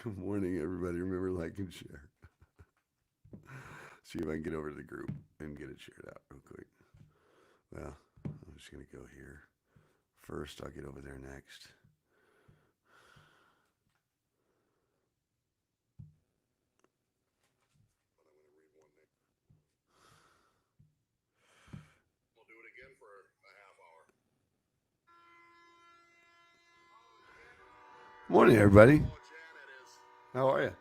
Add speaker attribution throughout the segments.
Speaker 1: Good morning, everybody. Remember, like and share. See if I can get over to the group and get it shared out real quick. Well, I'm just going to go here. First, I'll get over there next. Morning, everybody. How are you?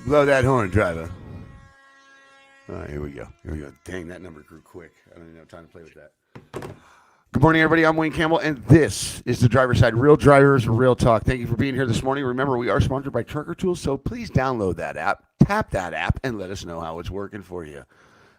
Speaker 1: Blow that horn, driver. All right, here we go. Here we go. Dang, that number grew quick. I don't even have time to play with that. Good morning, everybody. I'm Wayne Campbell, and this is the Driver's Side. Real drivers, real talk. Thank you for being here this morning. Remember, we are sponsored by Trucker Tools, so please download that app, tap that app, and let us know how it's working for you.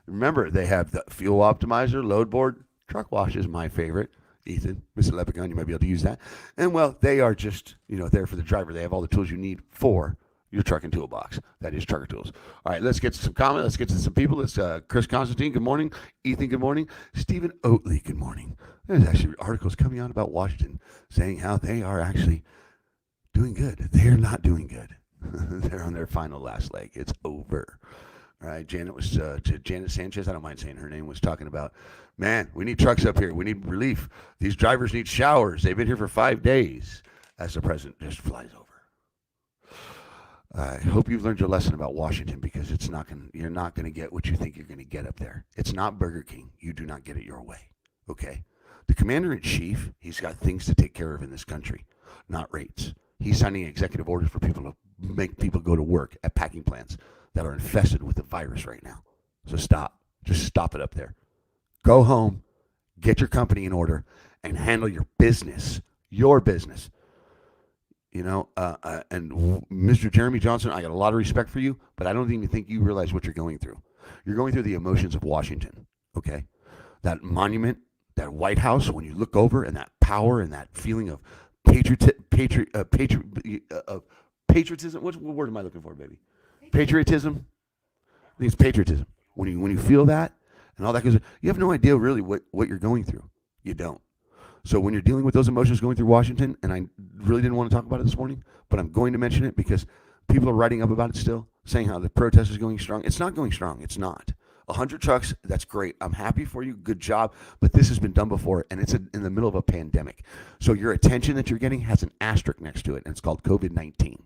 Speaker 1: Remember, they have the fuel optimizer, load board, truck wash is my favorite. Ethan, Mr. Leprechaun, you might be able to use that. And, well, they are just, there for the driver. They have all the tools you need for your trucking toolbox. That is Trucker Tools. All right, let's get to some comments. Let's get to some people. It's Chris Constantine, good morning. Ethan, good morning. Stephen Oatley, good morning. There's actually articles coming out about Washington saying how they are actually doing good. They're not doing good. They're on their final last leg. It's over. All right, Janet Sanchez, I don't mind saying her name, was talking about, man, we need trucks up here. We need relief. These drivers need showers. They've been here for 5 days as the president just flies over. I hope you've learned your lesson about Washington because you're not going to get what you think you're going to get up there. It's not Burger King. You do not get it your way, okay? The commander-in-chief, he's got things to take care of in this country, not rates. He's signing executive orders for people to make people go to work at packing plants that are infested with the virus right now. So stop. Just stop it up there. Go home, get your company in order, and handle your business. Your business. And Mr. Jeremy Johnson, I got a lot of respect for you, but I don't even think you realize what you're going through. You're going through the emotions of Washington, okay? That monument, that White House, when you look over, and that power and that feeling of patriotism. What word am I looking for, baby? Patriotism. I think it's patriotism. When you feel that and all that, because you have no idea really what you're going through. You don't. So when you're dealing with those emotions going through Washington, and I really didn't want to talk about it this morning, but I'm going to mention it because people are writing up about it still, saying how the protest is going strong. It's not going strong. It's not. 100 trucks, that's great. I'm happy for you. Good job. But this has been done before, and it's in the middle of a pandemic. So your attention that you're getting has an asterisk next to it, and it's called COVID-19.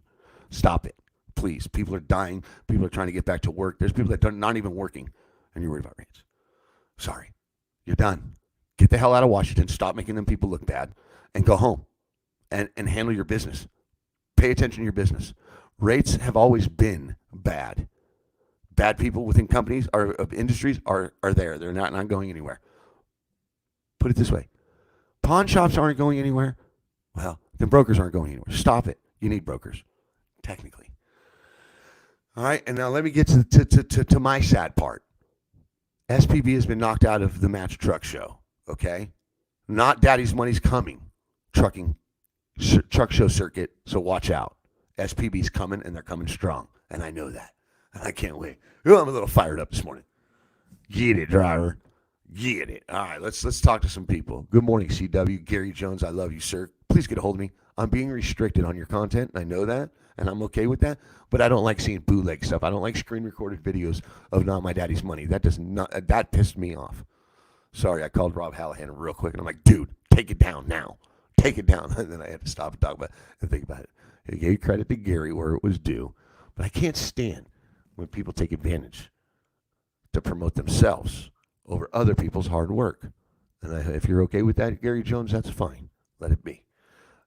Speaker 1: Stop it, please. People are dying. People are trying to get back to work. There's people that are not even working, and you're worried about rates. Sorry. You're done. Get the hell out of Washington. Stop making them people look bad, and go home and handle your business. Pay attention to your business. Rates have always been bad. Bad people within companies or industries are there. They're not going anywhere. Put it this way. Pawn shops aren't going anywhere. Well, then brokers aren't going anywhere. Stop it. You need brokers, technically. All right, and now let me get to my sad part. SPB has been knocked out of the Match Truck Show, okay? Not Daddy's Money's coming. Truck show circuit, so watch out. SPB's coming, and they're coming strong, and I know that. And I can't wait. Ooh, I'm a little fired up this morning. Get it, driver. Get it. All right, let's talk to some people. Good morning, CW. Gary Jones, I love you, sir. Please get a hold of me. I'm being restricted on your content. I know that, and I'm okay with that. But I don't like seeing bootleg stuff. I don't like screen-recorded videos of Not My Daddy's Money. That pissed me off. Sorry, I called Rob Hallahan real quick, and I'm like, dude, take it down now. Take it down. And then I had to stop and talk about it and think about it. I gave credit to Gary where it was due. But I can't stand when people take advantage to promote themselves over other people's hard work. And if you're okay with that, Gary Jones, that's fine. Let it be.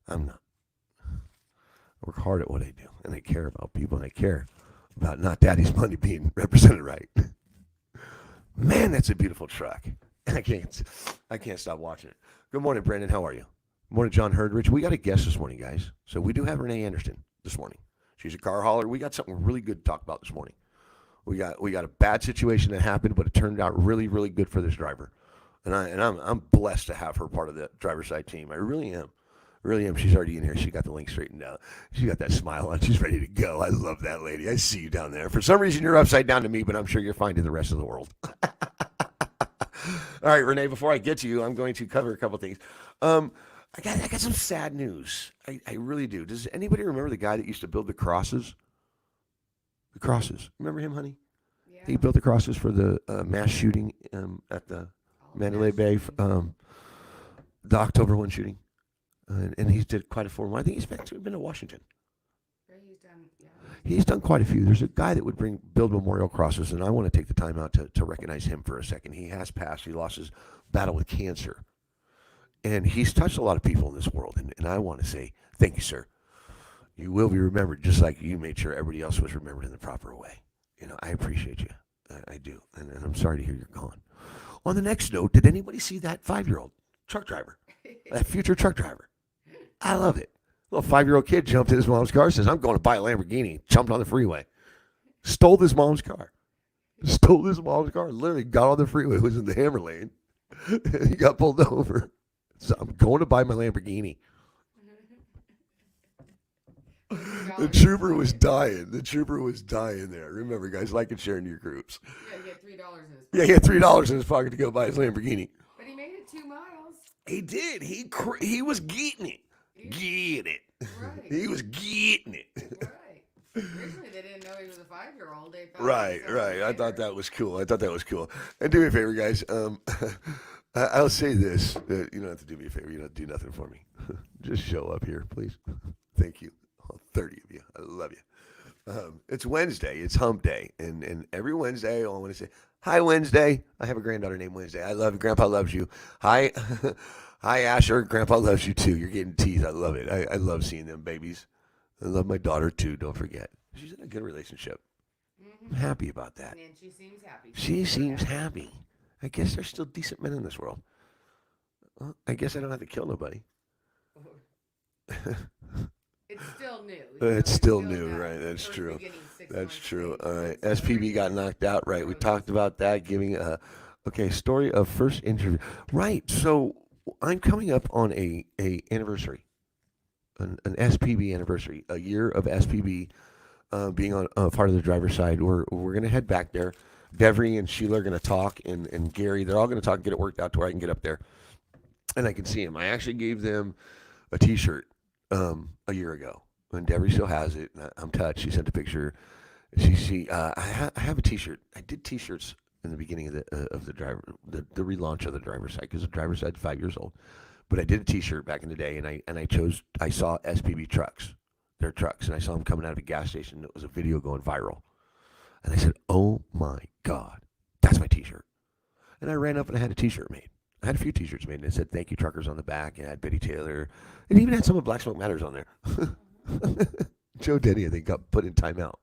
Speaker 1: I'm not. I work hard at what I do, and I care about people, and I care about Not Daddy's Money being represented right. Man, that's a beautiful truck. I can't stop watching it. Good morning, Brandon. How are you? Good morning, John Herdrich. We got a guest this morning, guys. So we do have Renee Anderson this morning. She's a car hauler. We got something really good to talk about this morning. We got a bad situation that happened, but it turned out really, really good for this driver. And I'm blessed to have her part of the driver's side team. I really am. Really am. She's already in here. She got the link straightened out. She got that smile on. She's ready to go. I love that lady. I see you down there. For some reason, you're upside down to me, but I'm sure you're fine to the rest of the world. All right, Renee. Before I get to you, I'm going to cover a couple things. Um, I got some sad news. I really do. Does anybody remember the guy that used to build the crosses? The crosses. Remember him, honey?
Speaker 2: Yeah.
Speaker 1: He built the crosses for the mass shooting at the
Speaker 2: All the
Speaker 1: Mandalay
Speaker 2: mass
Speaker 1: Bay,
Speaker 2: shootings.
Speaker 1: the October 1 shooting. And he's did quite a few more. I think he's been to Washington.
Speaker 2: Yeah, he's done. Yeah,
Speaker 1: He's done quite a few. There's a guy that would build memorial crosses, and I want to take the time out to recognize him for a second. He has passed. He lost his battle with cancer, and he's touched a lot of people in this world. And I want to say thank you, sir. You will be remembered just like you made sure everybody else was remembered in the proper way. I appreciate you. I do, and I'm sorry to hear you're gone. On the next note, did anybody see that 5-year-old truck driver, that future truck driver? I love it. Little 5-year-old kid jumped in his mom's car, says, I'm going to buy a Lamborghini. Jumped on the freeway. Stole his mom's car. Stole his mom's car. Literally got on the freeway, was in the hammer lane. He got pulled over. So I'm going to buy my Lamborghini. The trooper was dying. The trooper was dying there. Remember, guys, like and share in your groups.
Speaker 2: Yeah, he had $3 in his pocket.
Speaker 1: Yeah, he had $3 in his pocket to go buy his Lamborghini.
Speaker 2: But he made it 2 miles.
Speaker 1: He did. He was getting it. Getting it.
Speaker 2: Right.
Speaker 1: He was getting it.
Speaker 2: Right. Originally, they didn't know he was a 5-year-old. They thought
Speaker 1: Right,
Speaker 2: he was
Speaker 1: right. I thought
Speaker 2: later.
Speaker 1: that was cool. And do me a favor, guys. I'll say this. You don't have to do me a favor. You don't have to do nothing for me. Just show up here, please. Thank you. All 30 of you. I love you. It's Wednesday. It's hump day. And every Wednesday, I want to say, hi, Wednesday. I have a granddaughter named Wednesday. I love you. Grandpa loves you. Hi. Hi, Asher. Grandpa loves you, too. You're getting teased. I love it. I love seeing them babies. I love my daughter, too. Don't forget. She's in a good relationship. I'm happy about that.
Speaker 2: And she seems happy.
Speaker 1: She seems happy. I guess there's still decent men in this world. Well, I guess I don't have to kill nobody.
Speaker 2: It's still new.
Speaker 1: It's still new,
Speaker 2: got
Speaker 1: right? That's
Speaker 2: first
Speaker 1: true.
Speaker 2: beginning 6
Speaker 1: That's
Speaker 2: months
Speaker 1: true.
Speaker 2: stage,
Speaker 1: All
Speaker 2: so
Speaker 1: right.
Speaker 2: it's still
Speaker 1: SPB got
Speaker 2: very
Speaker 1: knocked out, right? We
Speaker 2: early.
Speaker 1: talked about that, giving okay, story of first interview. Right. So I'm coming up on a anniversary, an SPB anniversary, a year of SPB being on part of the driver's side. We're gonna head back there. Devery and Sheila are gonna talk, and Gary. They're all gonna talk and get it worked out to where I can get up there, and I can see him. I actually gave them a T-shirt a year ago, and Devery still has it. And I'm touched. She sent a picture. I have a T-shirt. I did T-shirts in the beginning of the driver the relaunch of the driver's side because the driver's side's 5 years old. But I did a T-shirt back in the day, and I saw SPB trucks, their trucks, and I saw them coming out of a gas station. It was a video going viral, and I said, "Oh my God, that's my T-shirt!" And I ran up and I had a T-shirt made. I had a few T-shirts made, and it said "Thank you, truckers" on the back, and I had Betty Taylor. It even had some of Black Smoke Matters on there. Joe Denny, I think, got put in timeout.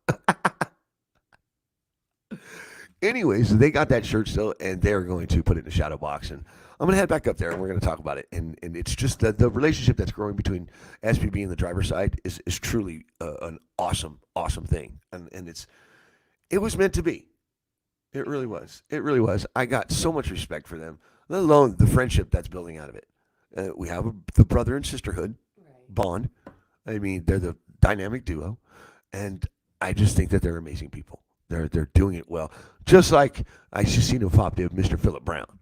Speaker 1: Anyways, they got that shirt still, and they're going to put it in the shadow box. And I'm going to head back up there, and we're going to talk about it. And it's just the relationship that's growing between SPB and the driver's side is truly an awesome thing. And it was meant to be. It really was. It really was. I got so much respect for them, let alone the friendship that's building out of it. We have the brother and sisterhood
Speaker 2: Right.
Speaker 1: bond. I mean, they're the dynamic duo, and I just think that they're amazing people. They're doing it well. Just like I just seen him pop to Mr. Philip Brown.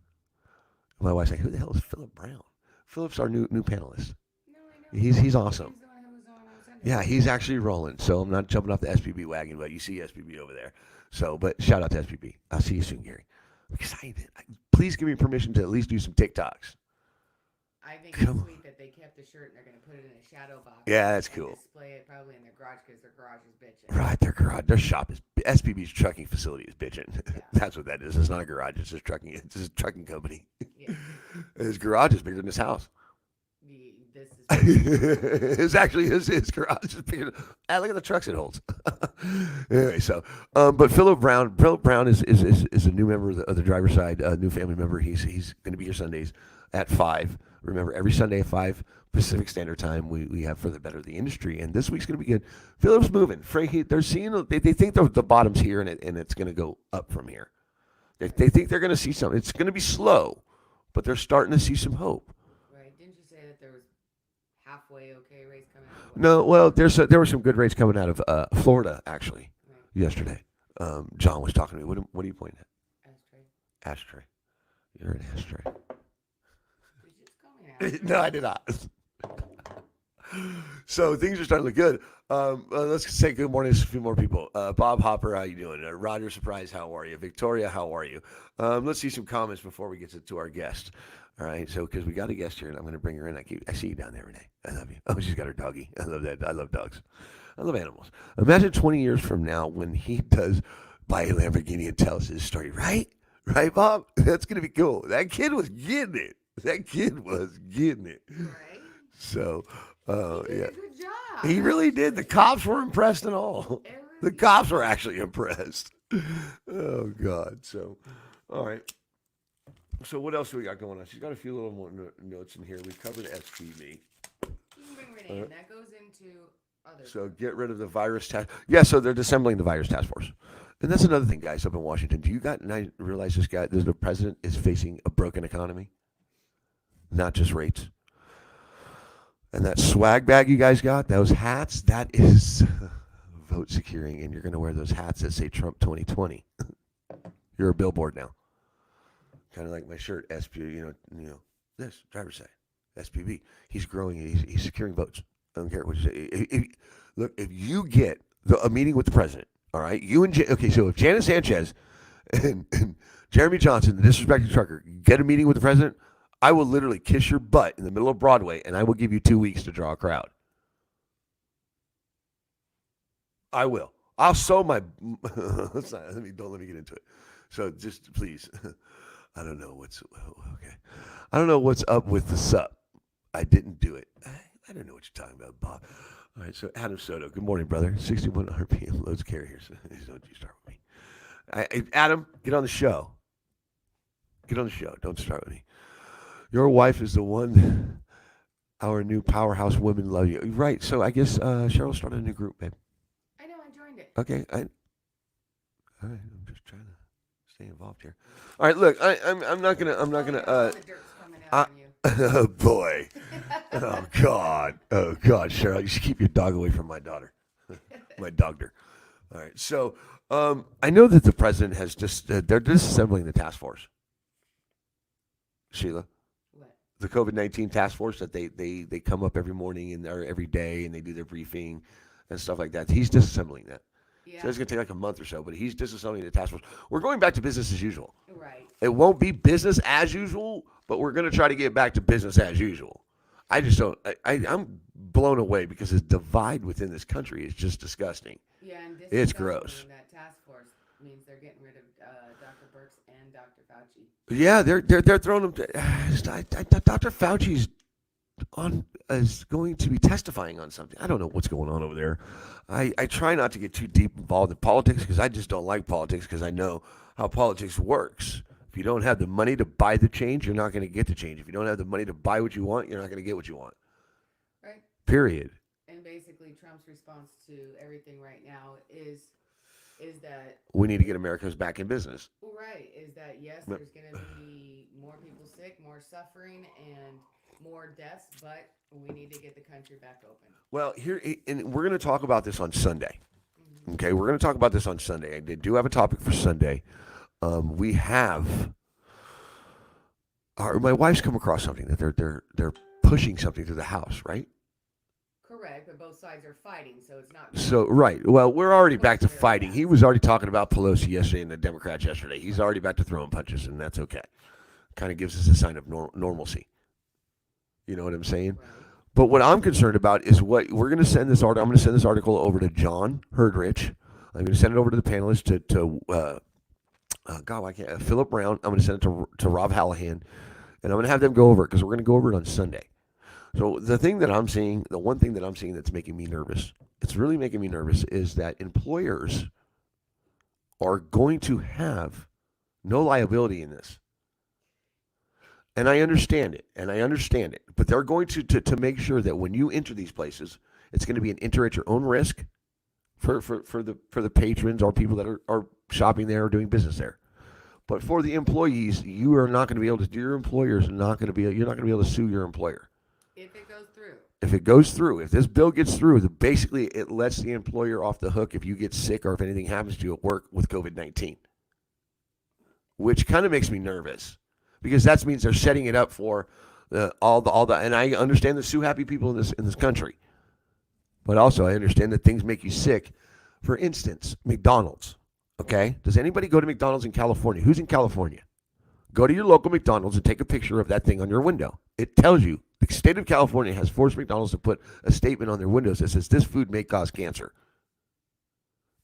Speaker 1: My wife's like, "Who the hell is Philip Brown?" Philip's our new panelist.
Speaker 2: No, I know.
Speaker 1: He's awesome.
Speaker 2: He's the one who was on Sunday.
Speaker 1: Yeah, he's actually rolling. So I'm not jumping off the SPB wagon, but you see SPB over there. So, but shout out to SPB. I'll see you soon, Gary. Please give me permission to at least do some TikToks.
Speaker 2: I think
Speaker 1: Come
Speaker 2: it's
Speaker 1: on.
Speaker 2: sweet that they kept the shirt and they're going to put it in a shadow box.
Speaker 1: Yeah, that's
Speaker 2: and
Speaker 1: cool.
Speaker 2: display it probably in their garage because their garage is bitching.
Speaker 1: Right, their shop is SPB's trucking facility is bitching.
Speaker 2: Yeah.
Speaker 1: That's what that is. It's not a garage. It's just trucking. It's just a trucking company.
Speaker 2: Yeah.
Speaker 1: His garage is bigger than his house.
Speaker 2: This is
Speaker 1: his garage is bigger. Look at the trucks it holds. Anyway, so but Philip Brown is a new member of the driver's side, a new family member. He's going to be here Sundays at 5. Remember, every Sunday at 5 Pacific Standard Time, we have for the better of the industry, and this week's going to be good. Philip's moving. They're seeing they think the bottom's here, and it's going to go up from here. They think they're going to see something. It's going to be slow, but they're starting to see some hope.
Speaker 2: right. Didn't you say that there was halfway okay race coming out?
Speaker 1: No, well, there were some good rates coming out of Florida actually
Speaker 2: Right.
Speaker 1: yesterday. John was talking to me. What are you pointing at?
Speaker 2: Ashtray.
Speaker 1: Ashtray. You're an ashtray.
Speaker 2: Did you just call me an asshole?
Speaker 1: No, I did not. So things are starting to look good. Let's say good morning to a few more people. Bob Hopper, how you doing? Roger Surprise, how are you? Victoria, how are you? Let's see some comments before we get to our guest. All right, so because we got a guest here, and I'm going to bring her in. I see you down there, Renee. I love you. Oh, she's got her doggy. I love that. I love dogs. I love animals. Imagine 20 years from now when he does buy a Lamborghini and tells his story, right? Right, Bob? That's going to be cool. That kid was getting it. That kid was getting it.
Speaker 2: Right?
Speaker 1: So,
Speaker 2: He did
Speaker 1: yeah.
Speaker 2: a good job.
Speaker 1: He really did. The cops were impressed and all. The cops were actually impressed. Oh, God. So, all right. So what else do we got going on? She's got a few little more notes in here. We covered SPV.
Speaker 2: You can bring Renee in. That goes into other.
Speaker 1: So get rid of the virus task. Yeah, so they're disassembling the virus task force. And that's another thing, guys, up in Washington. Do you got, and I realize the president is facing a broken economy, not just rates. And that swag bag you guys got, those hats, that is vote securing. And you're going to wear those hats that say Trump 2020. You're a billboard now. Kind of like my shirt, this driver's side, SPV. He's growing. He's securing votes. I don't care what you say. Look, if you get a meeting with the president, all right, so if Janice Sanchez and Jeremy Johnson, the disrespected trucker, get a meeting with the president, I will literally kiss your butt in the middle of Broadway, and I will give you 2 weeks to draw a crowd. I will. I'll sew my. Don't let me get into it. So just please. I don't know what's okay. I don't know what's up with the sup. I didn't do it. I don't know what you're talking about, Bob. All right, so Adam Soto. Good morning, brother. 61 RPM loads carriers. Don't you start with me. Adam, get on the show. Get on the show. Don't start with me. Your wife is the one. Our new powerhouse women love you. Right. So I guess Cheryl started a new group, babe.
Speaker 2: I know. I joined it.
Speaker 1: Okay. All right. I'm just trying to stay involved here. All right, look, I'm not gonna.
Speaker 2: The dirt's coming out on you.
Speaker 1: Oh boy. Oh God. Cheryl, you should keep your dog away from my daughter. My dogger. All right. So I know that the president has just they're disassembling the task force. Sheila.
Speaker 2: What?
Speaker 1: The COVID-19 task force that they come up every morning and or every day and they do their briefing and stuff like that. He's disassembling that.
Speaker 2: Yeah.
Speaker 1: So it's going to take like a month or so, but he's disassembling the task force. We're going back to business as usual.
Speaker 2: Right.
Speaker 1: It won't be business as usual, but we're going to try to get back to business as usual. I just don't. I'm blown away because the divide within this country is just disgusting.
Speaker 2: Yeah, and
Speaker 1: It's gross.
Speaker 2: that task force means they're getting rid of Dr. Birx and Dr. Fauci.
Speaker 1: Yeah, they're throwing them. Dr. Fauci's is going to be testifying on something. I don't know what's going on over there. I try not to get too deep involved in politics because I just don't like politics because I know how politics works. If you don't have the money to buy the change, you're not going to get the change. If you don't have the money to buy what you want, you're not going to get what you want.
Speaker 2: Right.
Speaker 1: Period.
Speaker 2: And basically, Trump's response to everything right now is that
Speaker 1: we need to get Americans back in business.
Speaker 2: right is that yes, there's going to be more people sick, more suffering, and more deaths, but we need to get the country back open.
Speaker 1: Well, here, and we're going to talk about this on Sunday. Mm-hmm. Okay, we're going to talk about this on Sunday. I do have a topic for Sunday. We have my wife's come across something that they're pushing something through the House, right?
Speaker 2: Correct, but both sides are fighting, so it's not.
Speaker 1: So right, well, we're already back to fighting. He was already talking about Pelosi yesterday and the Democrats yesterday. He's already back to throwing punches, and that's okay. Kind of gives us a sign of normalcy. You know what I'm saying? Right. But what I'm concerned about is what we're going to send this article. I'm going to send this article over to John Herdrich. I'm going to send it over to the panelists Philip Brown. I'm going to send it to Rob Hallahan, and I'm going to have them go over it because we're going to go over it on Sunday. So the one thing that I'm seeing that's making me nervous, it's really making me nervous, is that employers are going to have no liability in this. And I understand it, but they're going to make sure that when you enter these places, it's going to be an enter at your own risk for the patrons or people that are shopping there or doing business there. But for the employees, you are not going to be able to. Your employers are not going to be. You're not going to be able to sue your employer.
Speaker 2: If it goes through.
Speaker 1: If it goes through, if this bill gets through, basically it lets the employer off the hook if you get sick or if anything happens to you at work with COVID-19, which kind of makes me nervous. because that means they're setting it up for all the. And I understand the sue happy people in this country, but also I understand that things make you sick. For instance, McDonald's. Okay, does anybody go to McDonald's in California? Who's in California? Go to your local McDonald's and take a picture of that thing on your window. It tells you the state of California has forced McDonald's to put a statement on their windows that says this food may cause cancer.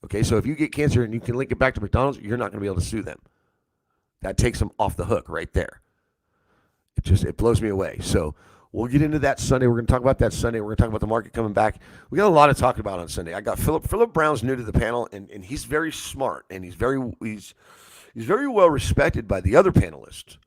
Speaker 1: Okay, so if you get cancer and you can link it back to McDonald's, you're not going to be able to sue them. That takes them off the hook right there. It blows me away. So we'll get into that Sunday. We're going to talk about that Sunday. We're going to talk about the market coming back. We got a lot to talk about on Sunday. I got Philip. Philip Brown's new to the panel, and he's very smart, and he's very well respected by the other panelists.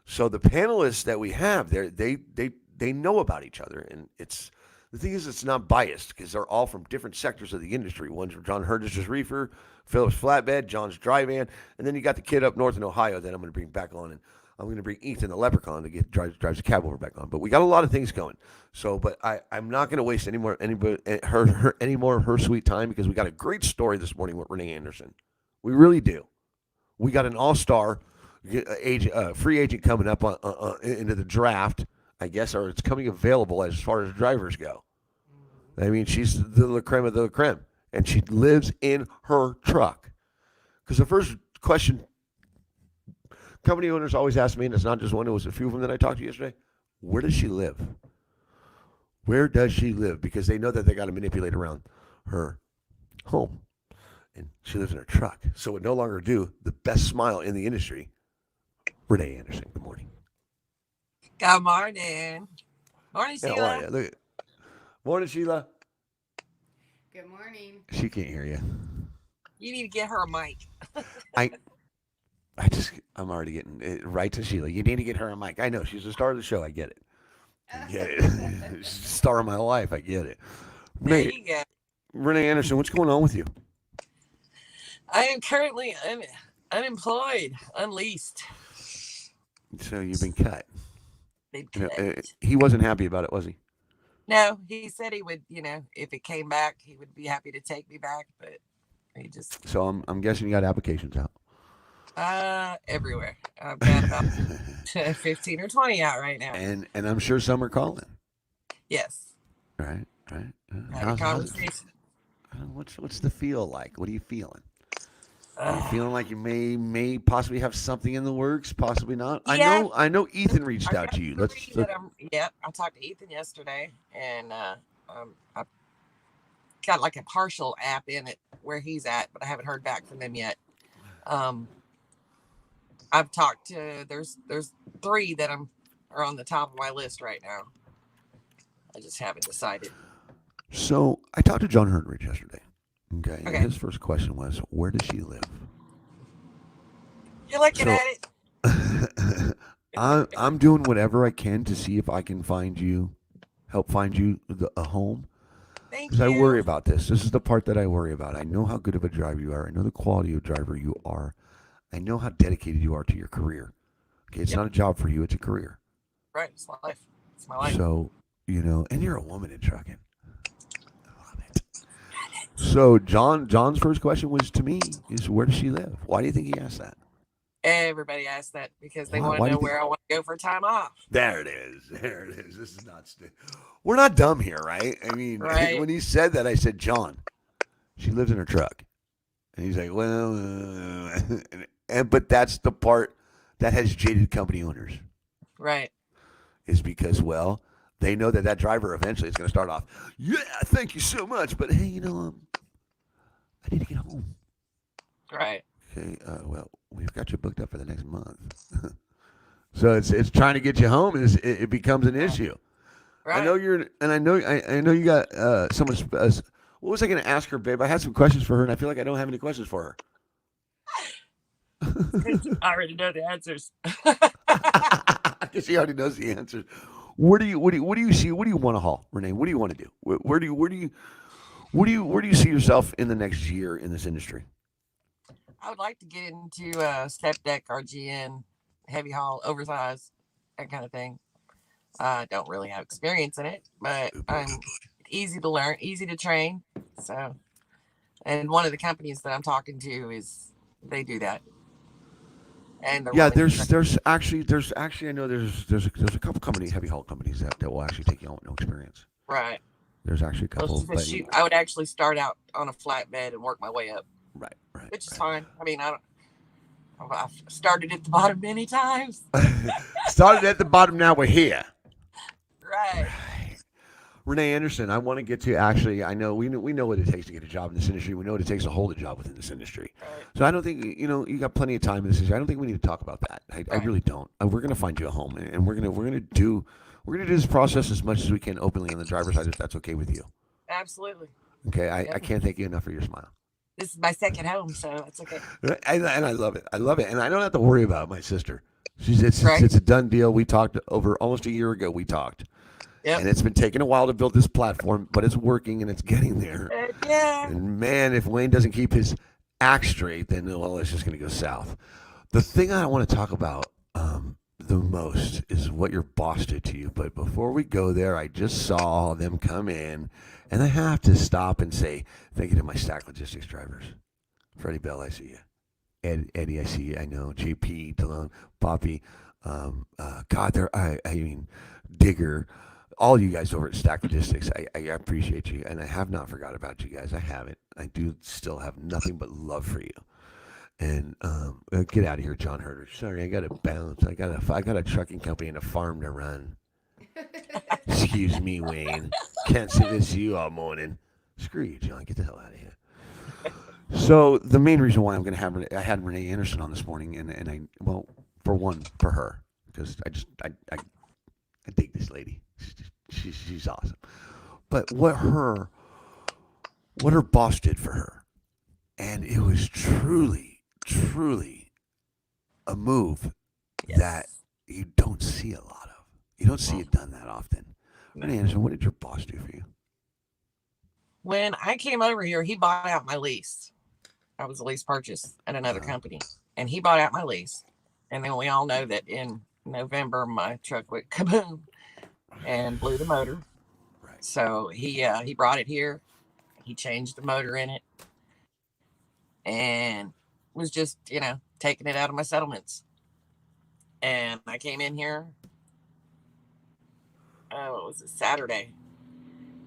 Speaker 1: So the panelists that we have there, they know about each other, and the thing is, it's not biased because they're all from different sectors of the industry. One's John Hurtis' reefer, Philip's flatbed, John's dry van, and then you got the kid up north in Ohio that I'm going to bring back on, and I'm going to bring Ethan the leprechaun to drives the cab over back on. But we got a lot of things going. So, but I'm not going to waste any more of her sweet time because we got a great story this morning with Renee Anderson. We really do. We got an all-star free agent coming up into the draft, I guess, or it's coming available as far as drivers go. I mean, she's the creme of the creme, and she lives in her truck. Because the first question company owners always ask me, and it's not just one, it was a few of them that I talked to yesterday, where does she live? Where does she live? Because they know that they got to manipulate around her home. And she lives in her truck. So it would no longer do the best smile in the industry. Renee Anderson, good morning.
Speaker 3: Good morning. Morning, Sheila.
Speaker 1: How are you? Look. Morning, Sheila.
Speaker 2: Good morning.
Speaker 1: She can't hear you.
Speaker 3: You need to get her a mic.
Speaker 1: I'm already getting it right to Sheila. You need to get her a mic. I know. She's the star of the show. I get it. She's the star of my life. I get it. Renee Anderson, what's going on with you?
Speaker 3: I am currently unemployed, unleased.
Speaker 1: So you've been cut. He wasn't happy about it, was he?
Speaker 3: No, he said he would, if it came back, he would be happy to take me back, but he just...
Speaker 1: So I'm guessing you got applications out.
Speaker 3: Everywhere. I've got about 15 or 20 out right now.
Speaker 1: And I'm sure some are calling.
Speaker 3: Yes.
Speaker 1: Right.
Speaker 3: Had a conversation.
Speaker 1: What's the feel like? What are you feeling? Are you feeling like you may possibly have something in the works? Possibly not.
Speaker 3: Yeah.
Speaker 1: I know. Ethan reached out to you.
Speaker 3: I talked to Ethan yesterday, and I got like a partial app in it where he's at, but I haven't heard back from them yet. I've talked to there's 3 that are on the top of my list right now. I just haven't decided.
Speaker 1: So I talked to John Hurtis yesterday. Okay. And his first question was, where does she live?
Speaker 3: You're looking at it.
Speaker 1: I'm doing whatever I can to see if I can help find you a home.
Speaker 3: Thank you.
Speaker 1: Because I worry about this. This is the part that I worry about. I know how good of a driver you are. I know the quality of driver you are. I know how dedicated you are to your career. Okay, it's not a job for you. It's a career.
Speaker 3: Right. It's my life. It's my life.
Speaker 1: So, and you're a woman in trucking. So John's first question was to me is, where does she live? Why do you think he asked that?
Speaker 3: Everybody asks that because they want to know where I want to go for time off.
Speaker 1: There it is. This is not. We're not dumb here, right? I mean, when he said that, I said, John, she lives in her truck, and he's like, well, but that's the part that has jaded company owners,
Speaker 3: right?
Speaker 1: Is because they know that driver eventually is going to start off, yeah, thank you so much, but hey, I need to get home.
Speaker 3: Right.
Speaker 1: Okay. Well, we've got you booked up for the next month, so it's trying to get you home. It becomes an issue. Right. I know I know you got someone. What was I going to ask her, babe? I had some questions for her, and I feel like I don't have any questions for her.
Speaker 3: I already know the answers.
Speaker 1: Because she already knows the answers. What do you see? What do you want to haul, Renee? What do you want to do? Where do you see yourself in the next year in this industry?
Speaker 3: I would like to get into step deck, RGN, heavy haul, oversize, that kind of thing. I don't really have experience in it, but I'm easy to learn, easy to train. So, and one of the companies that I'm talking to they do that. and they're
Speaker 1: Yeah,
Speaker 3: willing to train.
Speaker 1: there's actually I know there's a couple heavy haul companies that will actually take you on no experience.
Speaker 3: Right.
Speaker 1: There's actually a
Speaker 3: Well,
Speaker 1: couple,
Speaker 3: she said
Speaker 1: but
Speaker 3: I would actually start out on a flatbed and work my way up,
Speaker 1: right, right,
Speaker 3: which is fine. I mean, I've started at the bottom many times.
Speaker 1: right. Started at the bottom, now we're here.
Speaker 3: Right.
Speaker 1: Right. Renee Anderson, I want to get to actually. I know we know what it takes to get a job in this industry. We know what it takes to hold a job within this industry.
Speaker 3: Right.
Speaker 1: So I don't think you got plenty of time in this industry. I don't think we need to talk about that. I
Speaker 3: Right.
Speaker 1: really don't. We're gonna find you a home, and we're gonna do this process as much as we can openly on the driver's side, if that's okay with you.
Speaker 3: Absolutely.
Speaker 1: Okay, I
Speaker 3: Yep.
Speaker 1: can't thank you enough for your smile.
Speaker 3: This is my second home, so that's okay.
Speaker 1: And I love it. I love it, and I don't have to worry about my sister. It's
Speaker 3: Right.
Speaker 1: it's a done deal. We talked over almost a year ago. We talked,
Speaker 3: Yep.
Speaker 1: and it's been taking a while to build this platform, but it's working and it's getting there.
Speaker 3: Yeah.
Speaker 1: And man, if Wayne doesn't keep his act straight, then well, it's just going to go south. The thing I want to talk about the most is what your boss did to you. But before we go there, I just saw them come in, and I have to stop and say thank you to my Stack Logistics drivers. Freddie Bell, I see you. Eddie, I see you. I know. JP, Delone, Poppy. God, I mean, Digger. All you guys over at Stack Logistics, I appreciate you, and I have not forgot about you guys. I haven't. I do still have nothing but love for you. And get out of here, John Herder. Sorry, I got to bounce. I got a trucking company and a farm to run. Excuse me, Wayne. Can't say this to you all morning. Screw you, John. Get the hell out of here. So the main reason why I had Renee Anderson on this morning, and I well, for one, for her, because I dig this lady. She's awesome. But what her boss did for her, and it was truly a move that
Speaker 3: Yes.
Speaker 1: you don't see a lot of. You don't see
Speaker 3: Mm,
Speaker 1: it done that often.
Speaker 3: no.
Speaker 1: Renee Anderson, what did your boss do for you?
Speaker 3: When I came over here, he bought out my lease. I was a lease purchase at another
Speaker 1: Uh,
Speaker 3: company, and he bought out my lease. And then we all know that in November my truck went kaboom and blew the motor.
Speaker 1: right.
Speaker 3: So he brought it here. He changed the motor in it and was just taking it out of my settlements. And I came in here. Oh, it was a Saturday,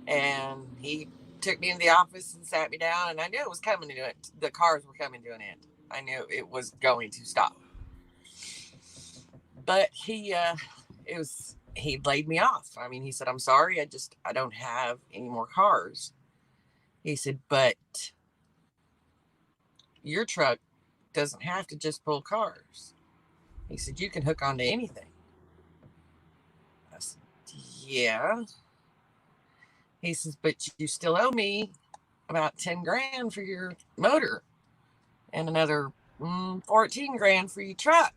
Speaker 3: and he took me into the office and sat me down. And I knew it was coming to it. The cars were coming to an end. I knew it was going to stop. But he laid me off. I mean, he said, "I'm sorry. I don't have any more cars." He said, "But your truck doesn't have to just pull cars." He said, "You can hook onto anything." I said, "Yeah." He says, "But you still owe me about 10 grand for your motor and another 14 grand for your truck."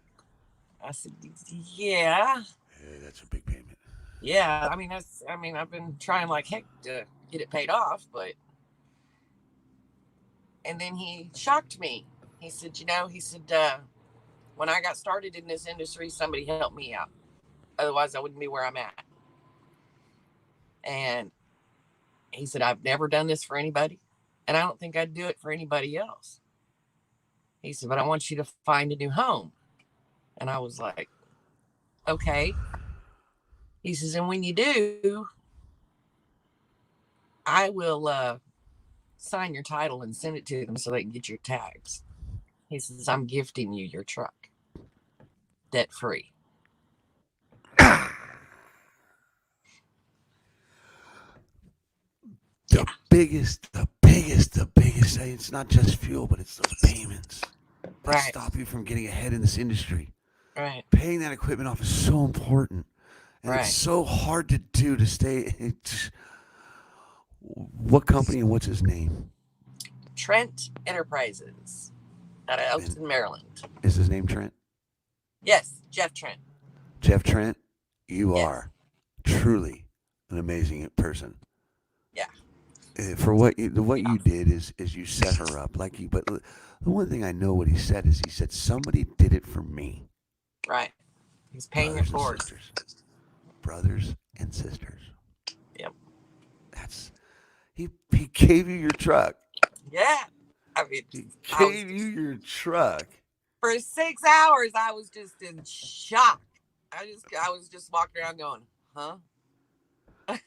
Speaker 3: I said, "Yeah."
Speaker 1: Hey, that's a big payment.
Speaker 3: Yeah, I've been trying like heck to get it paid off, but and then he shocked me. He said, when I got started in this industry, somebody helped me out. Otherwise, I wouldn't be where I'm at. And he said, "I've never done this for anybody, and I don't think I'd do it for anybody else." He said, "But I want you to find a new home." And I was like, "Okay." He says, "And when you do, I will sign your title and send it to them so they can get your tags." He says, "I'm gifting you your truck, debt free." Yeah.
Speaker 1: The biggest. It's not just fuel, but it's those payments that
Speaker 3: Right.
Speaker 1: stop you from getting ahead in this industry.
Speaker 3: Right.
Speaker 1: Paying that equipment off is so important, and it's
Speaker 3: Right.
Speaker 1: so hard to do to stay. What company and what's his name?
Speaker 3: Trent Enterprises out of
Speaker 1: And
Speaker 3: Elkton, Maryland.
Speaker 1: is his name Trent?
Speaker 3: Yes, Jeff Trent.
Speaker 1: Jeff Trent, you
Speaker 3: Yes.
Speaker 1: are truly an amazing person.
Speaker 3: Yeah.
Speaker 1: For what you did is you set her up but the one thing I know what he said is he said somebody did it for me.
Speaker 3: Right. He's paying it
Speaker 1: Brothers and
Speaker 3: forward.
Speaker 1: sisters. Brothers and sisters.
Speaker 3: Yep.
Speaker 1: That's he gave you your truck.
Speaker 3: Yeah. I mean,
Speaker 1: He
Speaker 3: I was
Speaker 1: gave you your truck.
Speaker 3: For 6 hours, I was just in shock. I was just walking around going, huh?
Speaker 1: Yeah,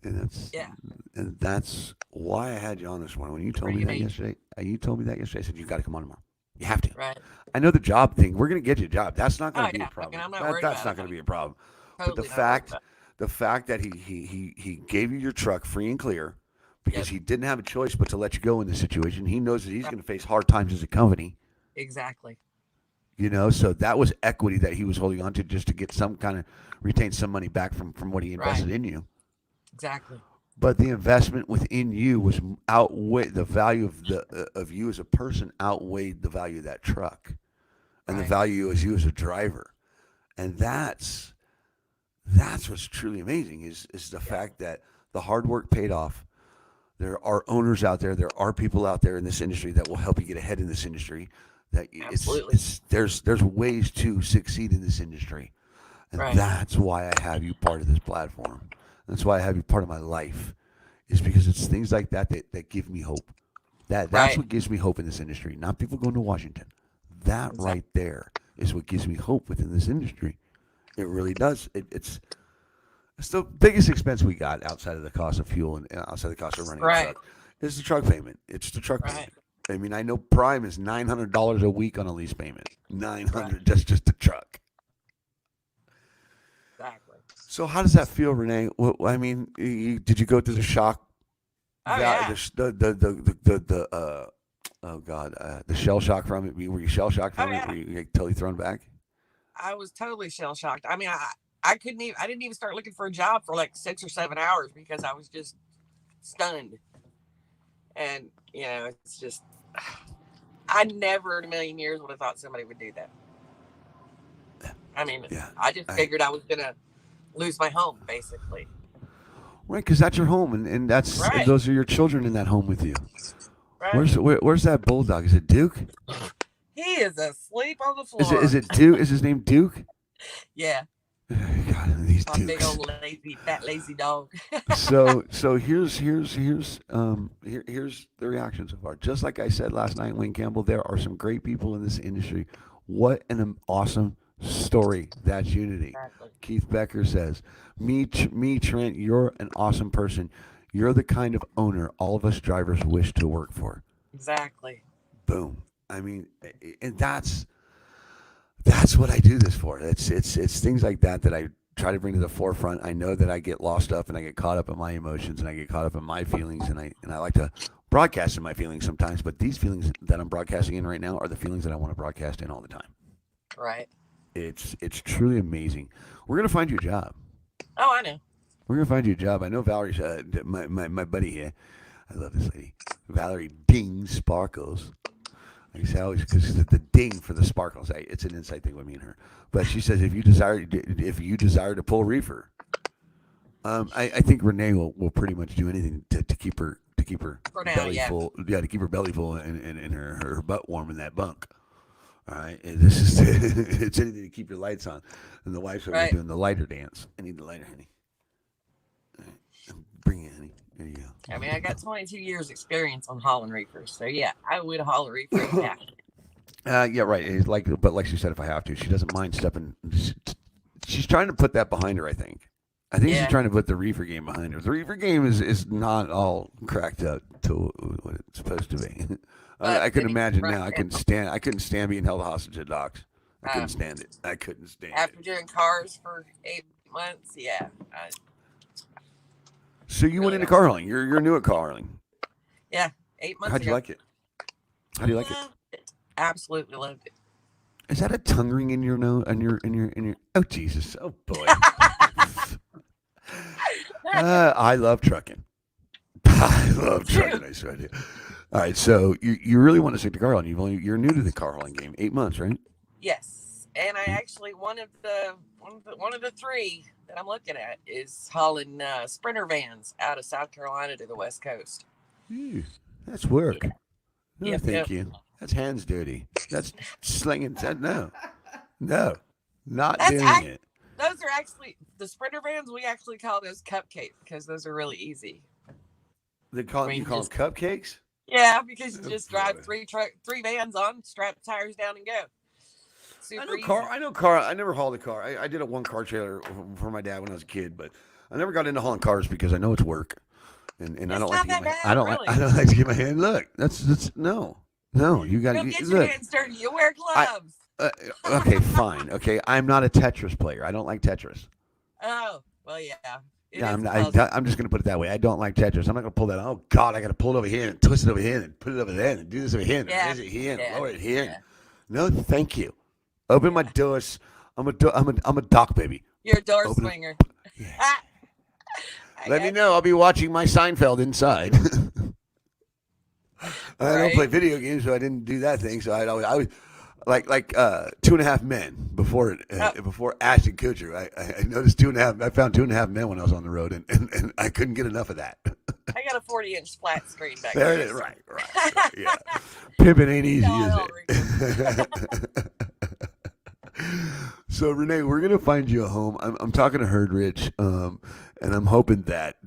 Speaker 1: and
Speaker 3: Yeah,
Speaker 1: that's why I had you on this morning. When you told
Speaker 3: pretty
Speaker 1: me that
Speaker 3: amazing.
Speaker 1: yesterday, I said you got to come on tomorrow. You have to.
Speaker 3: Right.
Speaker 1: I know the job thing. We're gonna get you a job. That's not
Speaker 3: Oh,
Speaker 1: gonna be a
Speaker 3: yeah. I mean,
Speaker 1: problem.
Speaker 3: I'm not
Speaker 1: That
Speaker 3: worried
Speaker 1: that's
Speaker 3: about it.
Speaker 1: not gonna
Speaker 3: I'm
Speaker 1: be a problem. But
Speaker 3: totally not worried about
Speaker 1: the fact that he gave you your truck free and clear
Speaker 3: it.
Speaker 1: because
Speaker 3: Yep.
Speaker 1: he didn't have a choice but to let you go in this situation. He knows that he's
Speaker 3: Right.
Speaker 1: going to face hard times as a company.
Speaker 3: Exactly.
Speaker 1: So that was equity that he was holding on to just to get some kind of retain some money back from what he
Speaker 3: Right.
Speaker 1: invested in you.
Speaker 3: Exactly.
Speaker 1: But the investment within you was outweigh the value of you as a person outweighed the value of that truck and the
Speaker 3: Right.
Speaker 1: value as you as a driver. And that's what's truly amazing is the
Speaker 3: Yeah.
Speaker 1: fact that the hard work paid off. There are owners out there. There are people out there in this industry that will help you get ahead in this industry. That
Speaker 3: Absolutely.
Speaker 1: there's ways to succeed in this industry, and
Speaker 3: Right.
Speaker 1: that's why I have you part of this platform. That's why I have you part of my life, is because it's things like that give me hope. That's
Speaker 3: Right.
Speaker 1: what gives me hope in this industry. Not people going to Washington. That
Speaker 3: Exactly.
Speaker 1: right there is what gives me hope within this industry. It really does. It's the biggest expense we got outside of the cost of fuel and outside the cost of running a
Speaker 3: Right.
Speaker 1: truck. Is the truck payment. It's the truck
Speaker 3: Right.
Speaker 1: payment. I mean, I know Prime is $900 a week on a lease payment.
Speaker 3: Right.
Speaker 1: 900 just the truck.
Speaker 3: Exactly.
Speaker 1: So how does that feel, Renee? Well, I mean, did you go through the shock?
Speaker 3: Oh yeah.
Speaker 1: Oh God, the shell shock from it. Were you shell shocked
Speaker 3: Oh
Speaker 1: from it?
Speaker 3: yeah.
Speaker 1: Were you like, totally thrown back?
Speaker 3: I was totally shell shocked. I mean, I couldn't even. I didn't even start looking for a job for like 6 or 7 hours because I was just stunned. And it's just. I never in a million years would have thought somebody would do that. I mean,
Speaker 1: Yeah,
Speaker 3: I just
Speaker 1: I
Speaker 3: figured I was gonna lose my home, basically.
Speaker 1: right because that's your home, and
Speaker 3: Right.
Speaker 1: those are your children in that home with you.
Speaker 3: Right.
Speaker 1: Where's that bulldog? Is it Duke?
Speaker 3: He is asleep on the
Speaker 1: Is
Speaker 3: floor.
Speaker 1: it Duke? Is his name Duke?
Speaker 3: Yeah.
Speaker 1: God, these
Speaker 3: My big
Speaker 1: Dukes.
Speaker 3: old lazy, fat, lazy dog.
Speaker 1: So here's the reaction so far. Just like I said last night, Wayne Campbell, there are some great people in this industry. What an awesome story. That's unity.
Speaker 3: Exactly.
Speaker 1: Keith Becker says, me, Trent, you're an awesome person. You're the kind of owner all of us drivers wish to work for.
Speaker 3: Exactly.
Speaker 1: Boom. I mean, and that's what I do this for. It's things like that I try to bring to the forefront. I know that I get lost up and I get caught up in my emotions and I get caught up in my feelings and I like to broadcast in my feelings sometimes. But these feelings that I'm broadcasting in right now are the feelings that I want to broadcast in all the time.
Speaker 3: Right.
Speaker 1: It's truly amazing. We're gonna find you a job.
Speaker 3: Oh, I know.
Speaker 1: We're gonna find you a job. I know Valerie's my buddy here. I love this lady, Valerie Ding Sparkles. I say always because the ding for the sparkles. It's an inside thing with me and her. But she says if you desire to pull reefer, I think Renee will pretty much do anything to keep her
Speaker 3: For now,
Speaker 1: belly
Speaker 3: yeah.
Speaker 1: full. Yeah, to keep her belly full and her butt warm in that bunk. All right, and this is it's anything to keep your lights on. And the wife's over there
Speaker 3: Right.
Speaker 1: doing the lighter dance. I need the lighter, honey. All right, bring it, honey. There you
Speaker 3: I mean, I got 22 years experience on hauling reefers. So, yeah, I would haul a reefer if you
Speaker 1: go.
Speaker 3: have to.
Speaker 1: Yeah, right. But like she said, if I have to, she doesn't mind stepping. She's trying to put that behind her. I think she's
Speaker 3: Yeah.
Speaker 1: trying to put the reefer game behind her. The reefer game is not all cracked up to what it's supposed to be.
Speaker 3: But
Speaker 1: I can
Speaker 3: then
Speaker 1: imagine
Speaker 3: right
Speaker 1: now. I couldn't stand being held hostage at docks. I couldn't
Speaker 3: now,
Speaker 1: stand it. I couldn't stand it.
Speaker 3: after doing cars for 8 months, yeah, I
Speaker 1: So you went
Speaker 3: really
Speaker 1: into
Speaker 3: don't.
Speaker 1: car hauling. You're new at car hauling.
Speaker 3: Yeah, 8 months
Speaker 1: How'd you
Speaker 3: ago.
Speaker 1: like it? How do you like it?
Speaker 3: Loved it. Absolutely loved it.
Speaker 1: Is that a tongue ring in your nose? In your? Oh Jesus! Oh boy! I love trucking. I love
Speaker 3: Too.
Speaker 1: trucking. I swear I do. All right, so you really want to stick to car hauling? You're new to the car hauling game. 8 months, right?
Speaker 3: Yes, and I actually one of the three that I'm looking at is hauling Sprinter vans out of South Carolina to the West Coast.
Speaker 1: Ew, that's work.
Speaker 3: Yeah.
Speaker 1: No,
Speaker 3: Yep.
Speaker 1: thank
Speaker 3: Yep.
Speaker 1: you. That's hands dirty. That's slinging. No, not
Speaker 3: That's
Speaker 1: doing it.
Speaker 3: those are actually the Sprinter vans. We actually call those cupcakes because those are really easy.
Speaker 1: They
Speaker 3: I
Speaker 1: call
Speaker 3: mean,
Speaker 1: you call
Speaker 3: just
Speaker 1: them cupcakes?
Speaker 3: Yeah, because you
Speaker 1: Oh,
Speaker 3: just drive
Speaker 1: boy.
Speaker 3: three vans on, strap the tires down, and go.
Speaker 1: I
Speaker 3: Super
Speaker 1: know car.
Speaker 3: easy.
Speaker 1: I know car. I never hauled a car. I did a one car trailer for my dad when I was a kid, but I never got into hauling cars because I know it's work, and I
Speaker 3: It's
Speaker 1: don't like
Speaker 3: not
Speaker 1: to get
Speaker 3: that
Speaker 1: my. I
Speaker 3: bad,
Speaker 1: don't like. I
Speaker 3: really.
Speaker 1: don't like to get my hand. Look, that's no, no. You got
Speaker 3: You'll
Speaker 1: to
Speaker 3: get your
Speaker 1: look.
Speaker 3: hands dirty. You wear
Speaker 1: I
Speaker 3: gloves.
Speaker 1: okay, fine. Okay, I'm not a Tetris player. I don't like Tetris.
Speaker 3: Oh, well, yeah. It
Speaker 1: Yeah,
Speaker 3: is a puzzle.
Speaker 1: I'm just gonna put it that way. I don't like Tetris. I'm not gonna pull that. Oh God, I gotta pull it over here and twist it over here and put it over there and do this over here and
Speaker 3: Yeah.
Speaker 1: raise it here and
Speaker 3: Yeah.
Speaker 1: lower it here.
Speaker 3: Yeah.
Speaker 1: No, thank you. Open my
Speaker 3: Yeah.
Speaker 1: doors. I'm a dock baby.
Speaker 3: You're a door
Speaker 1: Open
Speaker 3: swinger.
Speaker 1: Yeah.
Speaker 3: I
Speaker 1: Let me
Speaker 3: got
Speaker 1: know. I'll be watching my Seinfeld inside. I don't play
Speaker 3: right.
Speaker 1: video games, so I didn't do that thing. So I was like 2.5 Men
Speaker 3: Oh,
Speaker 1: before Ashton Kutcher. I noticed 2.5. I found 2.5 Men when I was on the road, and I couldn't get enough of that.
Speaker 3: I got a 40-inch flat screen back
Speaker 1: There it
Speaker 3: there.
Speaker 1: is. Right. Yeah. Pimping ain't easy,
Speaker 3: No, I
Speaker 1: is
Speaker 3: don't read
Speaker 1: it? So Renee, we're gonna find you a home. I'm talking to Herd Rich, and I'm hoping that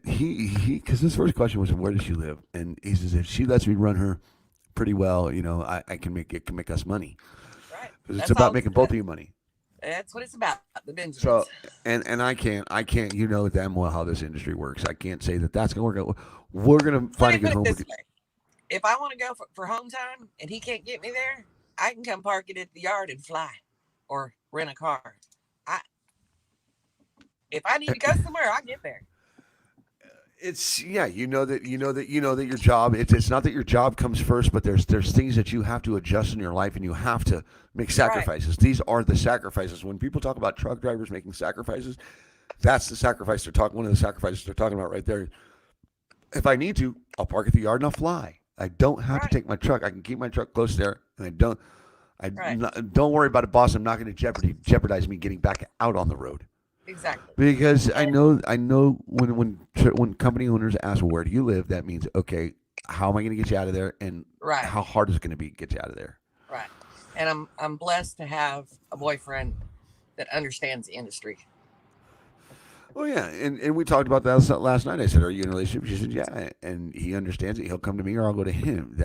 Speaker 1: he because his first question was where does she live, and he says if she lets me run her pretty well, I can make it can make us money
Speaker 3: Right.
Speaker 1: because it's
Speaker 3: That's all.
Speaker 1: about making both of you money.
Speaker 3: That's what it's about. The Benjamins.
Speaker 1: So and I can't damn well how this industry works. I can't say that that's gonna work out. We're gonna
Speaker 3: Let
Speaker 1: find
Speaker 3: me
Speaker 1: a good
Speaker 3: put it
Speaker 1: home.
Speaker 3: this way: if I want to go for home time and he can't get me there, I can come park it at the yard and fly, or rent a car. I If I need to go somewhere, I get there.
Speaker 1: It's yeah, that your job. It's not that your job comes first, but there's things that you have to adjust in your life, and you have to make
Speaker 3: Right.
Speaker 1: sacrifices. These are the sacrifices. When people talk about truck drivers making sacrifices, that's the sacrifice they're talking. One of the sacrifices they're talking about right there. If I need to, I'll park at the yard and I'll fly. I don't have to
Speaker 3: Right.
Speaker 1: take my truck. I can keep my truck close there, and I don't.
Speaker 3: Right.
Speaker 1: Don't worry about it, boss. I'm not going to jeopardize me getting back out on the road.
Speaker 3: Exactly.
Speaker 1: Because I
Speaker 3: And
Speaker 1: know when company owners ask, well, where do you live? That means, okay, how am I going to get you out of there, and
Speaker 3: right.
Speaker 1: how hard is it going to be to get you out of there?
Speaker 3: Right. And I'm blessed to have a boyfriend that understands the industry.
Speaker 1: Oh yeah, and we talked about that last night. I said, are you in a relationship? She said, yeah, and he understands it. He'll come to me or I'll go to him.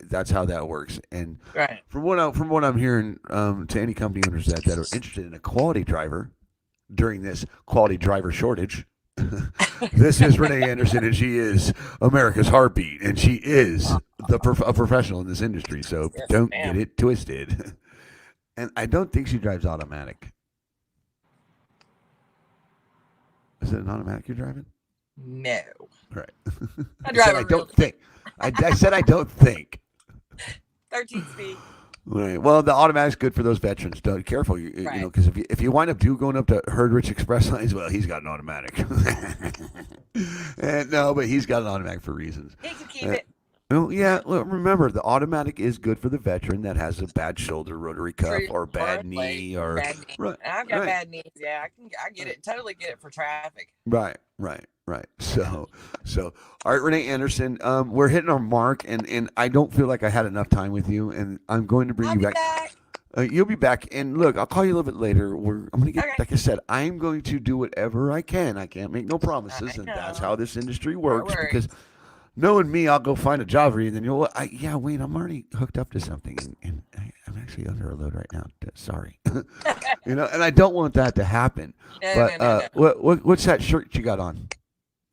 Speaker 1: That's how that works. And
Speaker 3: Right.
Speaker 1: from what I'm hearing, to any company owners that are interested in a quality driver during this quality driver shortage. This is Renee Anderson, and she is America's heartbeat, and she is a professional in this industry. So
Speaker 3: Yes,
Speaker 1: don't
Speaker 3: ma'am.
Speaker 1: get it twisted. And I don't think she drives automatic. Is it an automatic you're driving?
Speaker 3: No.
Speaker 1: Right.
Speaker 3: I
Speaker 1: I
Speaker 3: drive
Speaker 1: said
Speaker 3: a
Speaker 1: I
Speaker 3: real
Speaker 1: don't think. I said I don't think.
Speaker 3: 13 speed.
Speaker 1: Right. Well, the automatic's good for those veterans. Don't careful,
Speaker 3: Right.
Speaker 1: because if you wind up going up to Herd Rich Express lines, well, he's got an automatic. And, no, but he's got an automatic for reasons.
Speaker 3: He can keep
Speaker 1: Uh,
Speaker 3: it.
Speaker 1: well, yeah. Well, remember, the automatic is good for the veteran that has a bad shoulder, rotary cuff,
Speaker 3: True.
Speaker 1: or
Speaker 3: Or
Speaker 1: bad
Speaker 3: a plate.
Speaker 1: knee, or
Speaker 3: Bad knee.
Speaker 1: right,
Speaker 3: And I've got
Speaker 1: right,
Speaker 3: bad knees. Yeah, I get it. Totally get it for traffic.
Speaker 1: right. So, all right, Renee Anderson, we're hitting our mark, and I don't feel like I had enough time with you, and I'm going to bring
Speaker 3: I'll
Speaker 1: you
Speaker 3: be
Speaker 1: back.
Speaker 3: back.
Speaker 1: You'll be back, and look, I'll call you a little bit later. I'm gonna get,
Speaker 3: Okay.
Speaker 1: like I said, I'm going to do whatever I can. I can't make no promises,
Speaker 3: I
Speaker 1: and that's
Speaker 3: know.
Speaker 1: how this industry
Speaker 3: No
Speaker 1: works.
Speaker 3: worries.
Speaker 1: Because knowing me, I'll go find a job for you, and then you'll, yeah, wait, I'm already hooked up to something, and I'm actually under a load right now. Sorry, and I don't want that to happen.
Speaker 3: No,
Speaker 1: But
Speaker 3: no.
Speaker 1: what's that shirt you got on?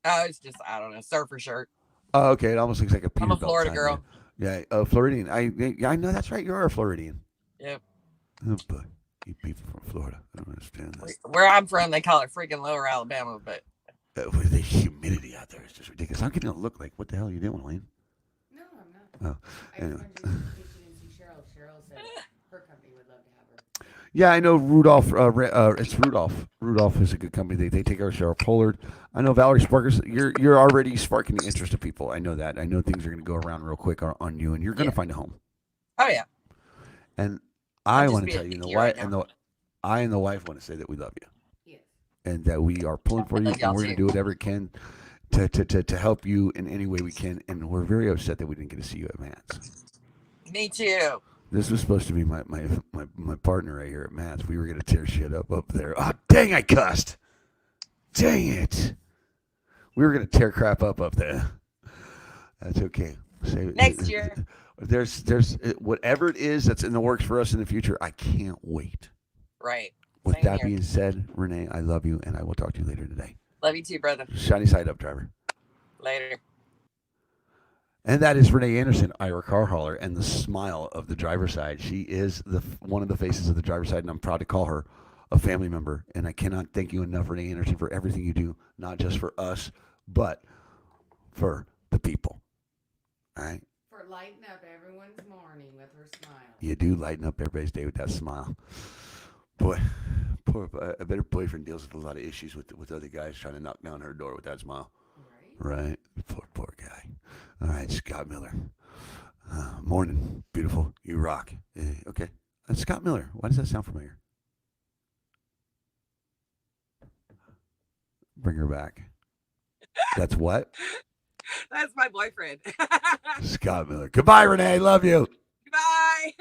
Speaker 3: Oh, it's just, I don't know, surfer shirt.
Speaker 1: Oh, okay, it almost looks like a
Speaker 3: I'm a
Speaker 1: Peterbilt
Speaker 3: Florida
Speaker 1: sign
Speaker 3: girl.
Speaker 1: there. Yeah, Floridian. I know that's right. You are a Floridian.
Speaker 3: Yep.
Speaker 1: Oh, boy. You people from Florida. I don't understand this.
Speaker 3: Where I'm from, they call it freaking Lower Alabama, but
Speaker 1: With the humidity out there is just ridiculous. I'm getting a look like, what the hell are you doing, Wayne?
Speaker 2: No, I'm not.
Speaker 1: Oh,
Speaker 2: I just
Speaker 1: anyway.
Speaker 2: wanted to see Cheryl. Cheryl said her company would love to have her.
Speaker 1: Yeah, I know Rudolph. It's Rudolph. Rudolph is a good company. They take care of Cheryl Pollard. I know Valerie Sparkers. You're already sparking the interest of people. I know that. I know things are going to go around real quick on you, and you're going to
Speaker 3: Yeah.
Speaker 1: find a home.
Speaker 3: oh yeah.
Speaker 1: And
Speaker 3: I'm
Speaker 1: I
Speaker 3: just
Speaker 1: want to
Speaker 3: being
Speaker 1: tell you,
Speaker 3: picky
Speaker 1: the wife
Speaker 3: right
Speaker 1: and
Speaker 3: now.
Speaker 1: I and the wife want to say that we love you,
Speaker 2: Yes.
Speaker 1: and that we are pulling for
Speaker 3: I
Speaker 1: you,
Speaker 3: love
Speaker 1: and
Speaker 3: y'all
Speaker 1: we're going to
Speaker 3: too.
Speaker 1: do whatever we can to help you in any way we can. And we're very upset that we didn't get to see you at Matt's.
Speaker 3: Me too.
Speaker 1: This was supposed to be my partner right here at Matt's. We were going to tear shit up there. Oh, dang, I cussed. Dang it. We were going to tear crap up there. That's okay. Say
Speaker 3: Next year.
Speaker 1: there's whatever it is that's in the works for us in the future. I can't wait.
Speaker 3: Right.
Speaker 1: With
Speaker 3: Same
Speaker 1: that
Speaker 3: here.
Speaker 1: being said, Renee, I love you, and I will talk to you later today.
Speaker 3: Love you too, brother.
Speaker 1: Shiny side up, driver.
Speaker 3: Later.
Speaker 1: And that is Renee Anderson, Ira car hauler, and the smile of the driver's side. She is one of the faces of the driver's side, and I'm proud to call her a family member. And I cannot thank you enough, Renee Anderson, for everything you do, not just for us, but for the people. All right?
Speaker 2: For lighting up everyone's morning with her smile.
Speaker 1: You do lighten up everybody's day with that smile. Boy, poor, I bet her boyfriend deals with a lot of issues with other guys trying to knock down her door with that smile.
Speaker 2: Right?
Speaker 1: Right? Poor guy. All right, Scott Miller. Morning, beautiful. You rock. Okay. Scott Miller. Why does that sound familiar? Bring her back. That's what?
Speaker 3: That's my boyfriend.
Speaker 1: Scott Miller. Goodbye, Renee. Love you.
Speaker 3: Bye.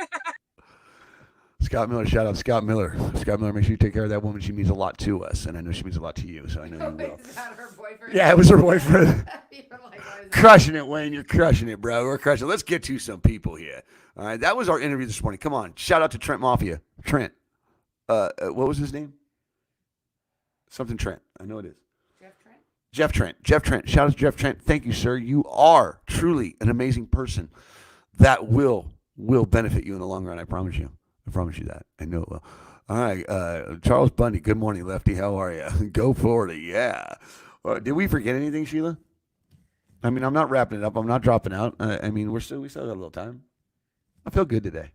Speaker 1: Scott Miller, shout out Scott Miller. Scott Miller, make sure you take care of that woman. She means a lot to us, and I know she means a lot to you, so I know you will.
Speaker 2: Is that her boyfriend?
Speaker 1: Yeah, it was her boyfriend.
Speaker 2: You're like, what is
Speaker 1: Crushing it, Wayne. You're crushing it, bro. We're crushing it. Let's get to some people here. All right, that was our interview this morning. Come on. Shout out to Trent Mafia. Trent. What was his name? Something Trent. I know it is.
Speaker 2: Jeff Trent?
Speaker 1: Jeff Trent. Jeff Trent. Shout out to Jeff Trent. Thank you, sir. You are truly an amazing person that will benefit you in the long run. I promise you. I promise you that. I know it will. All right. Charles Bundy. Good morning, Lefty. How are you? Go Florida. Yeah. Did we forget anything, Sheila? I mean, I'm not wrapping it up. I'm not dropping out. I mean, we still got a little time. I feel good today.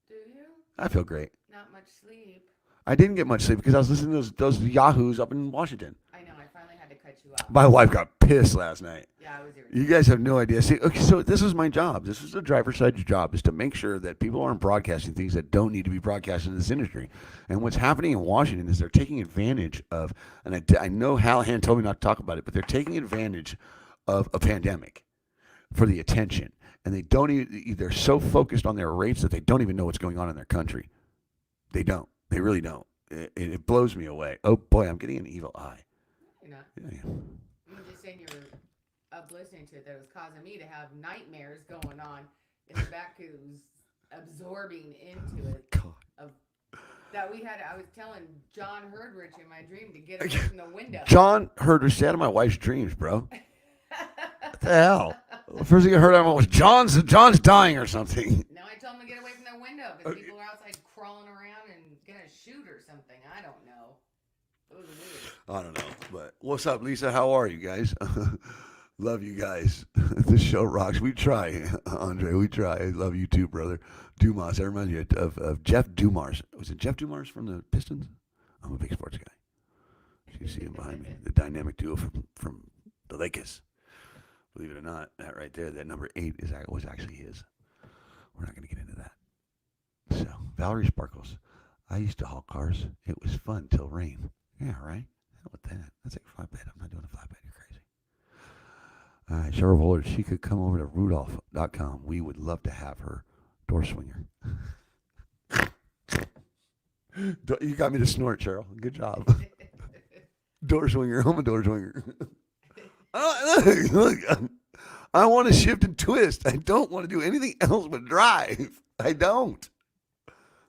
Speaker 2: Do you?
Speaker 1: I feel great.
Speaker 2: Not much sleep.
Speaker 1: I didn't get much sleep because I was listening to those yahoos up in Washington.
Speaker 2: I know. I finally had to cut you off.
Speaker 1: My wife got pissed last night.
Speaker 2: Yeah, I was irritated.
Speaker 1: You guys have no idea. See, okay, so this is my job. This is the driver's side's job, is to make sure that people aren't broadcasting things that don't need to be broadcasted in this industry. And what's happening in Washington is they're taking advantage of, and I know Hallahan told me not to talk about it, but they're taking advantage of a pandemic for the attention. And they don't even, they're so focused on their rates that they don't even know what's going on in their country. They don't. They really don't. It blows me away. Oh, boy, I'm getting an evil eye.
Speaker 2: You're not.
Speaker 1: Yeah.
Speaker 2: You just saying you were up listening to it. That was causing me to have nightmares going on in the back. It was absorbing into it.
Speaker 1: God.
Speaker 2: That we had. I was telling John Herdrich in my dream to get away from the window.
Speaker 1: John Herdrich stayed out of my wife's dreams, bro. What the hell? The first thing I heard was John's dying or something.
Speaker 2: No, I told him to get away from the window because people are outside crawling around and gonna shoot or something. I don't know. It was weird.
Speaker 1: I don't know, but what's up, Lisa? How are you guys? Love you guys. This show rocks. We try, Andre. We try. I love you too, brother. Dumas. I remind you of Jeff Dumars. Was it Jeff Dumars from the Pistons? I'm a big sports guy. You see him behind me, the dynamic duo from the Lakers. Believe it or not, that right there, that number 8 was actually his. We're not going to get into that. So, Valerie Sparkles. I used to haul cars. It was fun till rain. Yeah, right? Hell with that. That's like a flatbed. I'm not doing a flatbed. You're crazy. All right, Cheryl Voller, she could come over to Rudolph.com. We would love to have her door swinger. You got me to snort, Cheryl. Good job. Door swinger. I'm a door swinger. Look, I want to shift and twist. I don't want to do anything else but drive. I don't.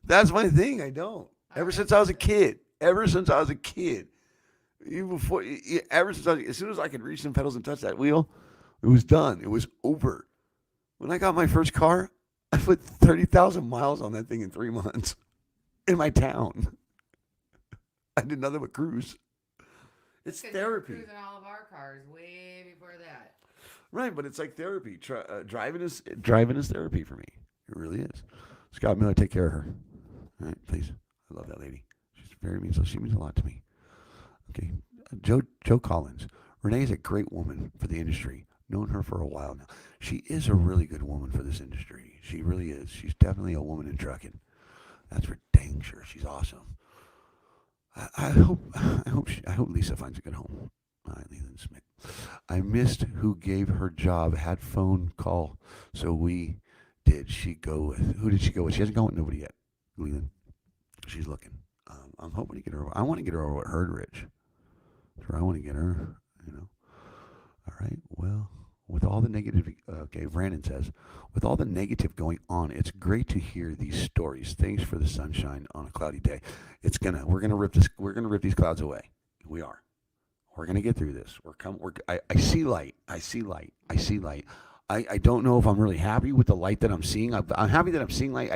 Speaker 1: That's my thing. I don't. Ever since I was a kid. Even before, as soon as I could reach some pedals and touch that wheel, it was done. It was over. When I got my first car, I put 30,000 miles on that thing in 3 months in my town. I did nothing but cruise. It's therapy.
Speaker 2: Cruising all of our cars way before that.
Speaker 1: Right, but it's like therapy. Driving is therapy for me. It really is. Scott Miller, take care of her. All right, please. I love that lady. She means a lot to me. Okay, Joe Collins. Renee is a great woman for the industry. Known her for a while now. She is a really good woman for this industry. She really is. She's definitely a woman in trucking. That's for dang sure. She's awesome. I hope Lisa finds a good home. All right, Leland Smith. I missed who gave her job. Had phone call, so we did. She go with who did she go with? She hasn't gone with nobody yet. Leland. She's looking. I'm hoping to get her. I want to get her over with Herdrich. I want to get her. All right. Well, with all the negative, okay, Brandon says, with all the negative going on, it's great to hear these stories. Thanks for the sunshine on a cloudy day. We're gonna rip these clouds away. We are. We're gonna get through this. I see light. I see light. I see light. I don't know if I'm really happy with the light that I'm seeing. I'm happy that I'm seeing light.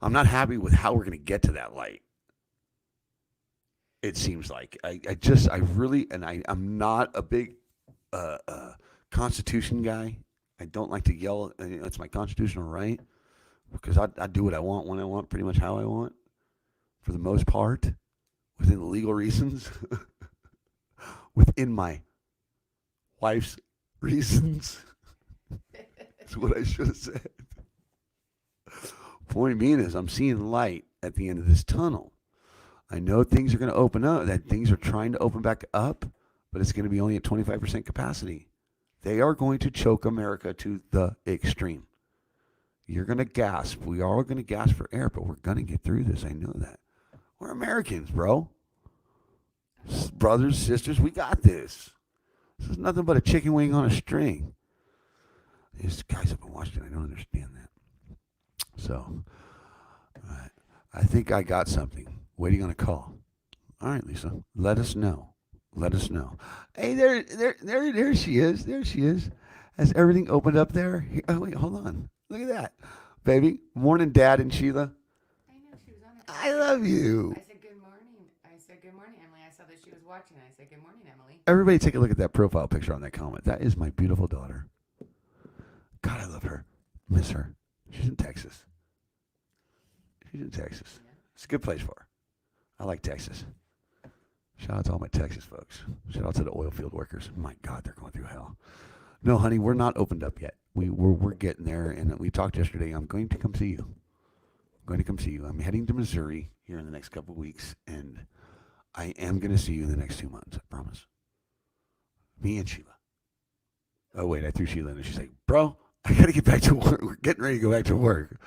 Speaker 1: I'm not happy with how we're gonna get to that light. It seems like I'm not a big Constitution guy. I don't like to yell. It's my constitutional right because I do what I want when I want, pretty much how I want, for the most part, within the legal reasons, within my wife's reasons. That's what I should have said. Point being is, I'm seeing light at the end of this tunnel. I know things are going to open up, that things are trying to open back up, but it's going to be only at 25% capacity. They are going to choke America to the extreme. You're going to gasp. We are all going to gasp for air, but we're going to get through this. I know that. We're Americans, bro. Brothers, sisters, we got this. This is nothing but a chicken wing on a string. These guys have been watching. I don't understand that. So, all right. I think I got something. Waiting on a call. All right, Lisa. Let us know. Let us know. Hey, there she is. There she is. Has everything opened up there? Oh, wait, hold on. Look at that. Baby. Morning, Dad and Sheila.
Speaker 2: I know she was on it.
Speaker 1: I love you.
Speaker 2: I said good morning. I said good morning, Emily. I saw that she was watching. I said good morning, Emily.
Speaker 1: Everybody take a look at that profile picture on that comment. That is my beautiful daughter. God, I love her. Miss her. She's in Texas. She's in Texas.
Speaker 2: Yeah.
Speaker 1: It's a good place for her. I like Texas. Shout out to all my Texas folks. Shout out to the oil field workers. My God, they're going through hell. No, honey, we're not opened up yet. We're getting there, and we talked yesterday. I'm going to come see you. I'm going to come see you. I'm heading to Missouri here in the next couple of weeks, and I am going to see you in the next 2 months. I promise. Me and Sheila. Oh wait, I threw Sheila in, and she's like, "Bro, I got to get back to work. We're getting ready to go back to work."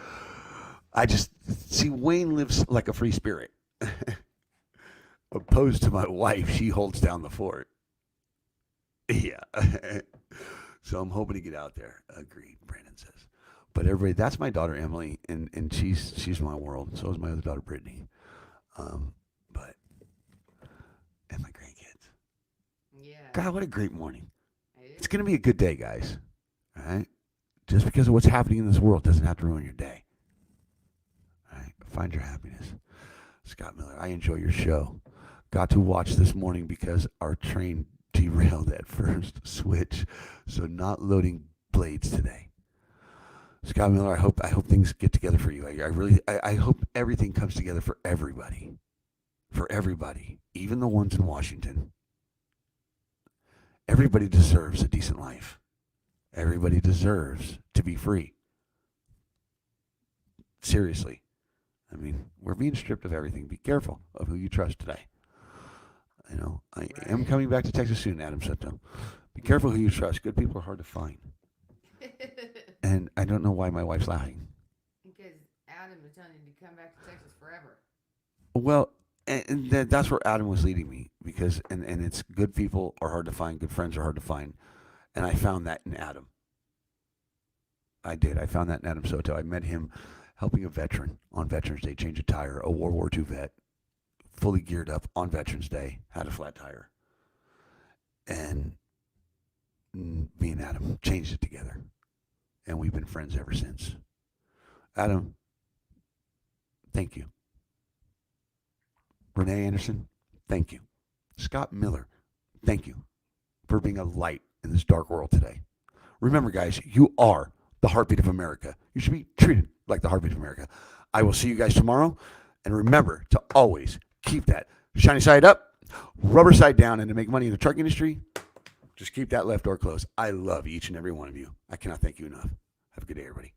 Speaker 1: I just see Wayne lives like a free spirit. Opposed to my wife, she holds down the fort. Yeah. So I'm hoping to get out there. Agreed, Brandon says. But everybody, that's my daughter Emily, and she's my world. So is my other daughter Brittany. But and my grandkids.
Speaker 2: Yeah.
Speaker 1: God, what a great morning.
Speaker 2: It
Speaker 1: It's
Speaker 2: is.
Speaker 1: gonna be a good day, guys. All right. Just because of what's happening in this world doesn't have to ruin your day. All right. Find your happiness. Scott Miller, I enjoy your show. Got to watch this morning because our train derailed at first switch, so not loading blades today. Scott Miller, I hope things get together for you. I hope everything comes together for everybody. For everybody, even the ones in Washington. Everybody deserves a decent life. Everybody deserves to be free. Seriously. I mean, we're being stripped of everything. Be careful of who you trust today. You know, I am coming back to Texas soon, Adam Sutton. Be careful who you trust. Good people are hard to find. And I don't know why my wife's laughing.
Speaker 2: Because Adam is telling you to come back to Texas forever.
Speaker 1: Well, and that's where Adam was leading me because, and it's good people are hard to find, good friends are hard to find. And I found that in Adam. I did. I found that in Adam Soto. I met him helping a veteran on Veterans Day change a tire, a World War II vet, fully geared up on Veterans Day, had a flat tire. And me and Adam changed it together. And we've been friends ever since. Adam, thank you. Renee Anderson, thank you. Scott Miller, thank you for being a light in this dark world today. Remember, guys, you are the heartbeat of America. You should be treated like the heartbeat of America. I will see you guys tomorrow. And remember to always keep that shiny side up, rubber side down, and to make money in the truck industry, just keep that left door closed. I love each and every one of you. I cannot thank you enough. Have a good day, everybody.